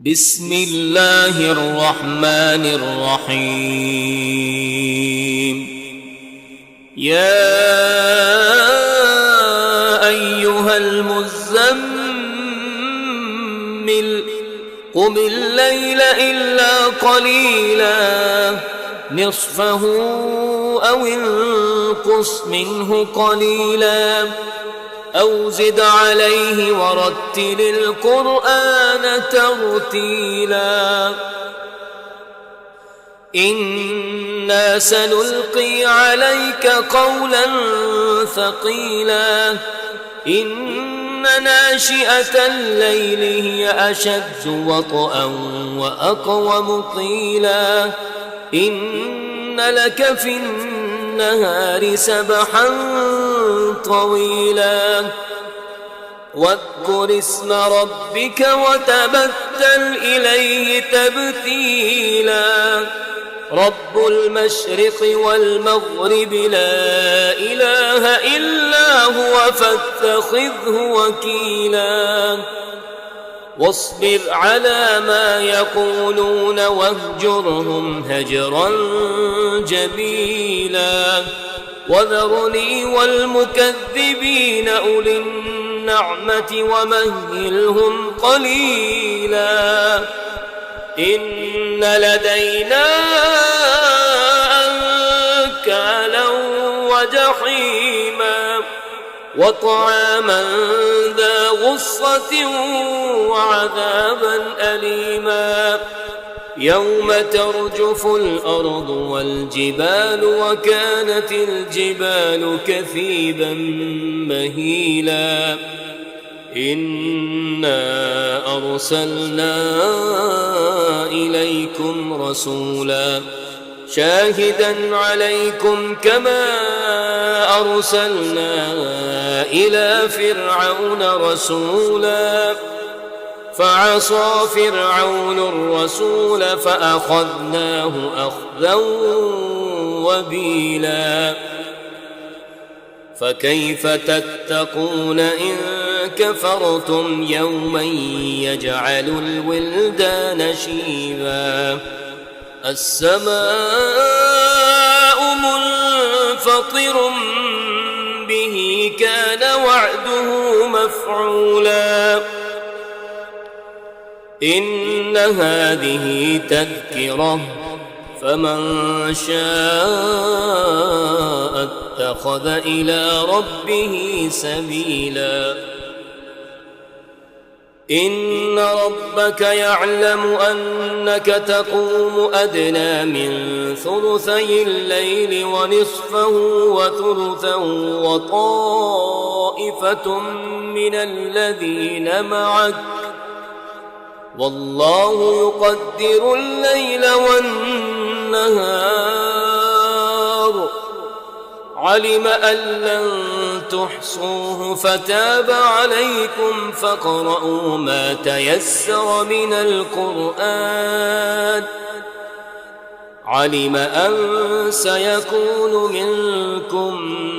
بسم الله الرحمن الرحيم. يا أيها المزمل قم الليل إلا قليلا نصفه أو انقص منه قليلا أو زد عليه ورتل القرآن ترتيلا إنا سنلقي عليك قولا ثقيلا إن ناشئة الليل هي أشد وطئا وأقوم قيلا إن لك في النهار سبحا طويلا واذكر اسم ربك وتبتل إليه تبتيلا رب المشرق والمغرب لا إله إلا هو فاتخذه وكيلا واصبر على ما يقولون واهجرهم هجرا جميلا وذرني والمكذبين أولي النعمة ومهلهم قليلا إن لدينا أنكالا وجحيما وطعاما ذا غصة وعذابا أليما يوم ترجف الأرض والجبال وكانت الجبال كثيبا مهيلا إنا أرسلنا إليكم رسولا شاهدا عليكم كما أرسلنا إلى فرعون رسولا فعصى فرعون الرسول فأخذناه أخذا وبيلا فكيف تتقون إن كفرتم يوما يجعل الولدان شيبا السماء منفطر به كان وعده مفعولا إن هذه تذكرة فمن شاء اتخذ إلى ربه سبيلا إن ربك يعلم أنك تقوم أدنى من ثلثي الليل ونصفه وثلثا وطائفة من الذين معك والله يقدر الليل والنهار علم أن لن تحصوه فتاب عليكم فاقرؤوا ما تيسر من القرآن علم أن سيكون منكم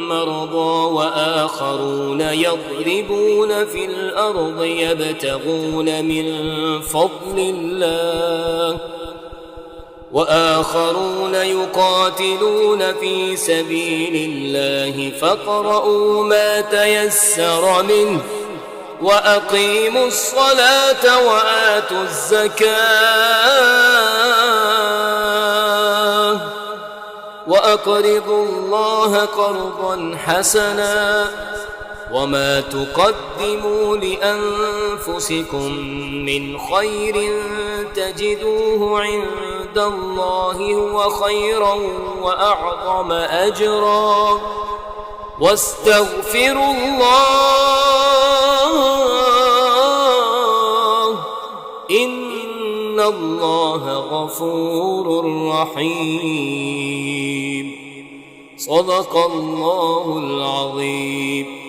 مرضى وآخرون يضربون في الأرض يبتغون من فضل الله وآخرون يقاتلون في سبيل الله فاقرؤوا ما تيسر منه وأقيموا الصلاة وآتوا الزكاة وأقرضوا الله قرضا حسنا وما تقدموا لأنفسكم من خير تجدوه عند الله هو خيرا وأعظم أجرا واستغفروا الله إن الله غفور رحيم صدق الله العظيم.